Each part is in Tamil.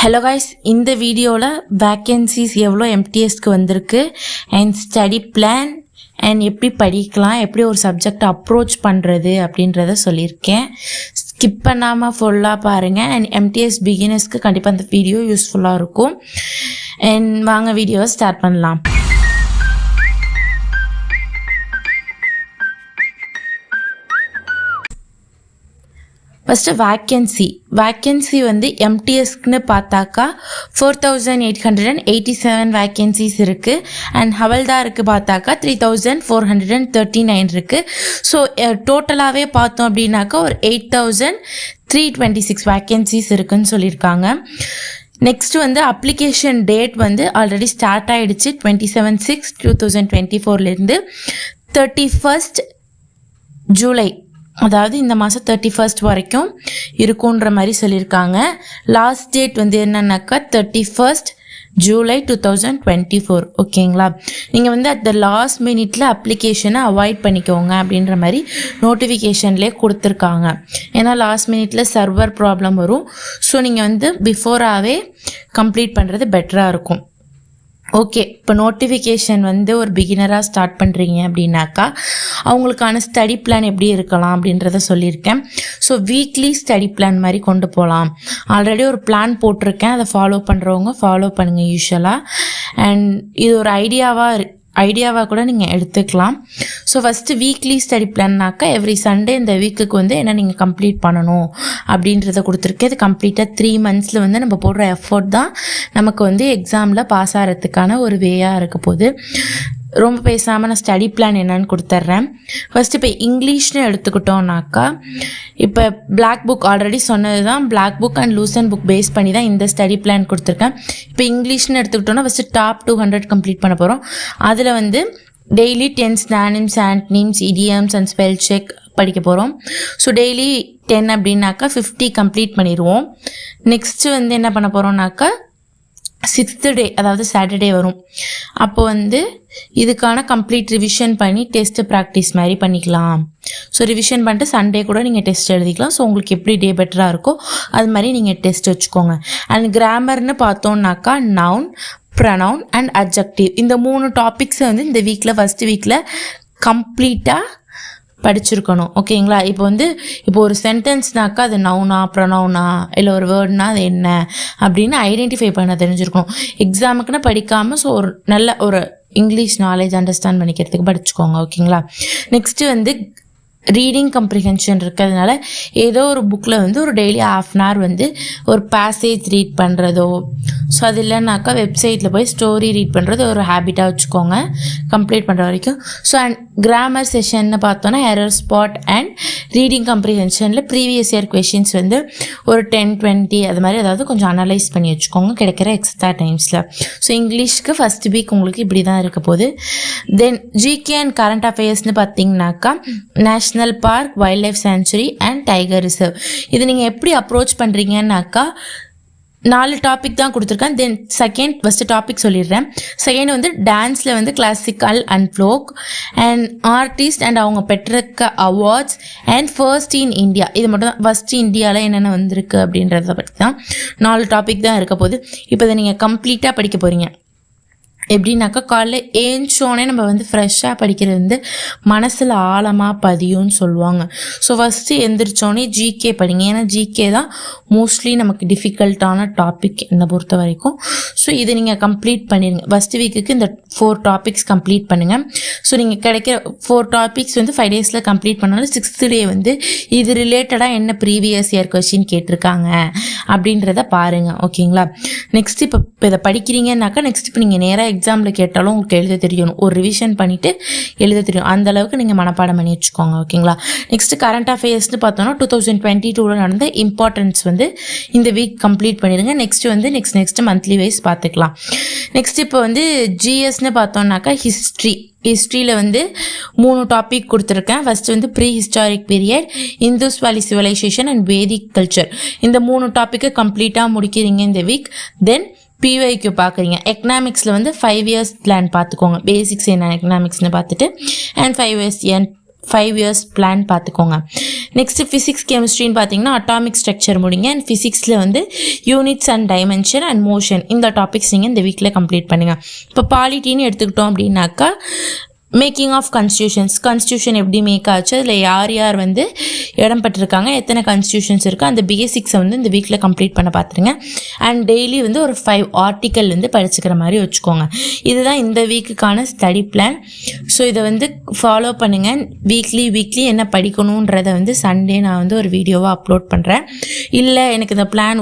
ஹலோ கைஸ், இந்த வீடியோவில் வேக்கன்சிஸ் எவ்வளோ எம்டிஎஸ்க்கு வந்திருக்கு அண்ட் ஸ்டடி பிளான் அண்ட் எப்படி படிக்கலாம், எப்படி ஒரு சப்ஜெக்ட் அப்ரோச் பண்ணுறது அப்படின்றத சொல்லியிருக்கேன். ஸ்கிப் பண்ணாமல் ஃபுல்லாக பாருங்கள். அண்ட் எம்டிஎஸ் பிகினர்ஸ்க்கு கண்டிப்பாக அந்த வீடியோ யூஸ்ஃபுல்லாக இருக்கும். அண்ட் வாங்க வீடியோவை ஸ்டார்ட் பண்ணலாம். ஃபஸ்ட்டு வேக்கன்சி வந்து எம்டிஎஸ்க்குன்னு பார்த்தாக்கா 4887 வேக்கன்சிஸ் இருக்குது. அண்ட் ஹவல்தாருக்கு பார்த்தாக்கா 3439 இருக்குது. ஸோ டோட்டலாகவே பார்த்தோம் அப்படின்னாக்கா ஒரு 8326 வேக்கன்சிஸ் இருக்குதுன்னு சொல்லியிருக்காங்க. நெக்ஸ்ட் வந்து அப்ளிகேஷன் டேட் வந்து ஆல்ரெடி ஸ்டார்ட் ஆகிடுச்சு. 27/6/2024 31 ஜூலை, அதாவது இந்த மாதம் 31 வரைக்கும் இருக்குன்ற மாதிரி சொல்லியிருக்காங்க. லாஸ்ட் டேட் வந்து என்னன்னாக்கா 31 ஜூலை 2024. ஓகேங்களா? நீங்கள் வந்து அட் த லாஸ்ட் மினிட்ல அப்ளிகேஷனை அவாய்ட் பண்ணிக்கோங்க அப்படின்ற மாதிரி நோட்டிஃபிகேஷன்லேயே கொடுத்துருக்காங்க. ஏன்னா லாஸ்ட் மினிட்ல சர்வர் ப்ராப்ளம் வரும். ஸோ நீங்கள் வந்து பிஃபோராகவே கம்ப்ளீட் பண்ணுறது பெட்டராக இருக்கும். ஓகே, இப்போ நோட்டிஃபிகேஷன் வந்து ஒரு பிகினராக ஸ்டார்ட் பண்ணுறீங்க அப்படின்னாக்கா அவங்களுக்கான ஸ்டடி பிளான் எப்படி இருக்கலாம் அப்படின்றத சொல்லியிருக்கேன். ஸோ வீக்லி ஸ்டடி பிளான் மாதிரி கொண்டு போகலாம். ஆல்ரெடி ஒரு பிளான் போட்டிருக்கேன், அதை ஃபாலோ பண்ணுறவங்க ஃபாலோ பண்ணுங்கள் யூஸ்வலாக. அண்ட் இது ஒரு ஐடியாவாக கூட நீங்கள் எடுத்துக்கலாம். ஸோ ஃபஸ்ட்டு வீக்லி ஸ்டடி பிளான்னாக்கா எவ்ரி சண்டே இந்த வீக்குக்கு வந்து என்ன நீங்கள் கம்ப்ளீட் பண்ணணும் அப்படின்றத கொடுத்துருக்கேன். இது கம்ப்ளீட்டாக 3 months வந்து நம்ம போடுற எஃபோர்ட் தான் நமக்கு வந்து எக்ஸாமில் பாஸ் ஆகிறதுக்கான ஒரு வேயாக இருக்க போகுது. ரொம்ப பேசாமல் நான் ஸ்டடி பிளான் என்னன்னு கொடுத்துட்றேன். ஃபஸ்ட்டு இப்போ இங்கிலீஷ்னு எடுத்துக்கிட்டோம்னாக்கா இப்போ பிளாக் புக் ஆல்ரெடி சொன்னது தான். Black book and Lucent book base பண்ணி தான் இந்த ஸ்டடி பிளான் கொடுத்துருக்கேன். இப்போ இங்கிலீஷ்னு எடுத்துக்கிட்டோன்னா ஃபஸ்ட்டு டாப் 200 கம்ப்ளீட் பண்ண போகிறோம். அதில் வந்து daily 10 synonyms, antonyms, idioms and spell check படிக்க போகிறோம். ஸோ டெய்லி 10 அப்படின்னாக்கா 50 கம்ப்ளீட் பண்ணிடுவோம். நெக்ஸ்ட்டு வந்து என்ன பண்ண போகிறோம்னாக்கா 6th டே, அதாவது சாட்டர்டே வரும். அப்போ வந்து இதுக்கான கம்ப்ளீட் ரிவிஷன் பண்ணி டெஸ்ட்டு ப்ராக்டிஸ் மாதிரி பண்ணிக்கலாம். ஸோ ரிவிஷன் பண்ணிட்டு சண்டே கூட நீங்கள் டெஸ்ட் எழுதிக்கலாம். ஸோ உங்களுக்கு எப்படி டே பெட்டராக இருக்கோ அது மாதிரி நீங்கள் டெஸ்ட் வச்சுக்கோங்க. அண்ட் கிராமர்னு பார்த்தோன்னாக்கா நவுன், ப்ரனவுன் அண்ட் அட்ஜெக்டிவ், இந்த 3 டாபிக்ஸை வந்து இந்த வீக்கில் ஃபஸ்ட்டு வீக்கில் கம்ப்ளீட்டாக படிச்சிருக்கணும். ஓகேங்களா? இப்போ ஒரு சென்டென்ஸ்னாக்கா அது நவுனா ப்ரொனவுனா இல்லை ஒரு வேர்ட்னா அது என்ன அப்படின்னு ஐடென்டிஃபை பண்ண தெரிஞ்சிருக்கணும். எக்ஸாமுக்குன்னு படிக்காமல் ஸோ ஒரு நல்ல ஒரு இங்கிலீஷ் நாலேஜ் அண்டர்ஸ்டாண்ட் பண்ணிக்கிறதுக்கு படிச்சுக்கோங்க. ஓகேங்களா? நெக்ஸ்ட்டு வந்து ரீடிங் கம்ப்ரிஹென்ஷன் இருக்கிறதுனால ஏதோ ஒரு புக்கில் வந்து ஒரு டெய்லி 1/2 an hour வந்து ஒரு பேசேஜ் ரீட் பண்ணுறதோ, ஸோ அது இல்லைனாக்கா வெப்சைட்டில் போய் ஸ்டோரி ரீட் பண்ணுறது ஒரு ஹேபிட்டாக வச்சுக்கோங்க கம்ப்ளீட் பண்ணுற வரைக்கும். ஸோ அண்ட் கிராமர் செஷன்னு பார்த்தோன்னா எரர் ஸ்பாட் அண்ட் ரீடிங் கம்ப்ரிஹென்ஷனில் ப்ரீவியஸ் இயர் கொஷின்ஸ் வந்து ஒரு 10-20 அது மாதிரி ஏதாவது கொஞ்சம் அனலைஸ் பண்ணி வச்சுக்கோங்க கிடைக்கிற எக்ஸ்ட்ரா டைம்ஸில். ஸோ இங்கிலீஷ்க்கு ஃபஸ்ட் வீக் உங்களுக்கு இப்படி தான் இருக்க போகுது. தென் ஜிகே அண்ட் கரண்ட் அஃபேர்ஸ்னு பார்த்தீங்கன்னாக்கா national park, wild life sanctuary and tiger reserve, இது நீங்கள் எப்படி அப்ரோச் பண்ணுறீங்கன்னாக்கா 4 டாபிக் தான் கொடுத்துருக்கேன். தென் ஃபஸ்ட்டு டாபிக் சொல்லிடுறேன். செகண்ட் வந்து டான்ஸில் வந்து classical and fluke and artist and அவங்க பெற்றிருக்க awards and first in India, இது மட்டும் தான். ஃபஸ்ட்டு இந்தியாவில் என்னென்ன வந்திருக்கு அப்படின்றத பற்றி தான் 4 டாபிக் தான் இருக்க போகுது. இப்போ இதை நீங்கள் கம்ப்ளீட்டாக படிக்க போகிறீங்க. எப்படின்னாக்கா காலைல ஏஞ்சோனே நம்ம வந்து ஃப்ரெஷ்ஷாக படிக்கிறது வந்து மனசில் ஆழமாக பதியும்னு சொல்லுவாங்க. ஸோ ஃபஸ்ட்டு எந்திரிச்சோடனே ஜிகே படிங்க. ஏன்னா ஜிகே தான் மோஸ்ட்லி நமக்கு டிஃபிகல்ட்டான டாபிக் என்னை பொறுத்த வரைக்கும். ஸோ இதை நீங்கள் கம்ப்ளீட் பண்ணிடுங்க. ஃபஸ்ட்டு வீக்குக்கு இந்த 4 டாபிக்ஸ் கம்ப்ளீட் பண்ணுங்கள். ஸோ நீங்கள் கிடைக்கிற 4 டாபிக்ஸ் வந்து 5 days கம்ப்ளீட் பண்ணாலும் 6th day வந்து இது ரிலேட்டடாக என்ன ப்ரீவியஸ் இயர் கொஸ்டின் கேட்டிருக்காங்க அப்படின்றத பாருங்கள். ஓகேங்களா? நெக்ஸ்ட் இப்போ இதை படிக்கிறீங்கன்னாக்கா நெக்ஸ்ட் இப்போ நீங்கள் நேராக எக்ஸாமில் கேட்டாலும் உங்களுக்கு எழுத தெரியணும். ஒரு ரிவிஷன் பண்ணிவிட்டு எழுத தெரியும். அந்த அளவுக்கு நீங்கள் மனப்பாடம் பண்ணி வச்சுக்கோங்க. ஓகேங்களா? நெக்ஸ்ட்டு கரண்ட் அஃபேர்ஸ்னு பார்த்தோன்னா 2022 நடந்த இம்பார்ட்டன்ஸ் வந்து இந்த வீக் கம்ப்ளீட் பண்ணிடுங்க. நெக்ஸ்ட்டு வந்து நெக்ஸ்ட் மந்த்லி வைஸ் பார்த்துக்கலாம். நெக்ஸ்ட் இப்போ வந்து ஜிஎஸ்ன்னு பார்த்தோன்னாக்கா ஹிஸ்ட்ரியில் வந்து 3 டாபிக் கொடுத்துருக்கேன். ஃபஸ்ட்டு வந்து ப்ரீ ஹிஸ்டாரிக் பீரியட், இந்துஸ் வேலி சிவிலைசேஷன் அண்ட் வேதிக் கல்ச்சர், இந்த 3 டாப்பிக்கை கம்ப்ளீட்டாக முடிக்கிறீங்க இந்த வீக். தென் பிஒய்க்கு பார்க்குறீங்க. எக்கனாமிக்ஸில் வந்து 5 years பிளான் பார்த்துக்கோங்க. பேசிக்ஸ் என்ன எக்கனாமிக்ஸ்னு பார்த்துட்டு அண்ட் 5 years 5 years பிளான் பார்த்துக்கோங்க. நெக்ஸ்ட்டு ஃபிசிக்ஸ் கெமிஸ்ட்ரின்னு பார்த்தீங்கன்னா அட்டாமிக் ஸ்ட்ரக்சர் முடிங்க. அண்ட் ஃபிசிக்ஸில் வந்து units and dimension and motion இந்த டாபிக்ஸ் நீங்கள் இந்த வீக்கில் கம்ப்ளீட் பண்ணுங்கள். இப்போ பாலிட்டின்னு எடுத்துக்கிட்டோம் அப்படின்னாக்கா மேக்கிங் ஆஃப் கான்ஸ்டியூஷன் எப்படி மேக் ஆச்சு, அதில் யார் யார் வந்து இடம் பெற்றிருக்காங்க, எத்தனை கான்ஸ்டியூஷன்ஸ் இருக்குது, அந்த பேசிக்ஸை வந்து இந்த வீக்கில் கம்ப்ளீட் பண்ண பார்த்துருங்க. அண்ட் டெய்லி வந்து ஒரு 5 ஆர்டிக்கல் வந்து படிச்சுக்கிற மாதிரி வச்சுக்கோங்க. இதுதான் இந்த வீக்குக்கான ஸ்டடி பிளான். ஸோ இதை வந்து ஃபாலோ பண்ணுங்கள். வீக்லி என்ன படிக்கணுன்றதை வந்து சண்டே நான் வந்து ஒரு வீடியோவாக அப்லோட் பண்ணுறேன். இல்லை எனக்கு இந்த பிளான்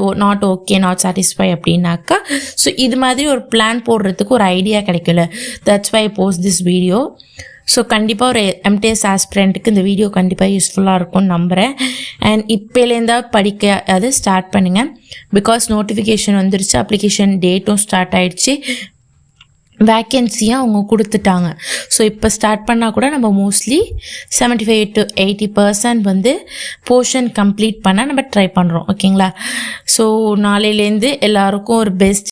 நாட் சாட்டிஸ்ஃபை அப்படின்னாக்கா ஸோ இது மாதிரி ஒரு பிளான் போடுறதுக்கு ஒரு ஐடியா கிடைக்கல. That's why post this video. So கண்டிப்பாக ஒரு எம்டிஎஸ் ஆஸ்பிரண்ட்டுக்கு இந்த வீடியோ கண்டிப்பாக யூஸ்ஃபுல்லாக இருக்கும்னு நம்புகிறேன். அண்ட் இப்போலேருந்தா படிக்க அது ஸ்டார்ட் பண்ணுங்கள். பிகாஸ் நோட்டிஃபிகேஷன் வந்துருச்சு, அப்ளிகேஷன் டேட்டும் ஸ்டார்ட் ஆகிடுச்சு, வேக்கன்சியாக அவங்க கொடுத்துட்டாங்க. ஸோ இப்போ ஸ்டார்ட் பண்ணால் கூட நம்ம மோஸ்ட்லி 75 to 80% வந்து போர்ஷன் கம்ப்ளீட் பண்ண நம்ம ட்ரை பண்ணுறோம். ஓகேங்களா? ஸோ நாளையிலேருந்து எல்லாருக்கும் ஒரு பெஸ்ட்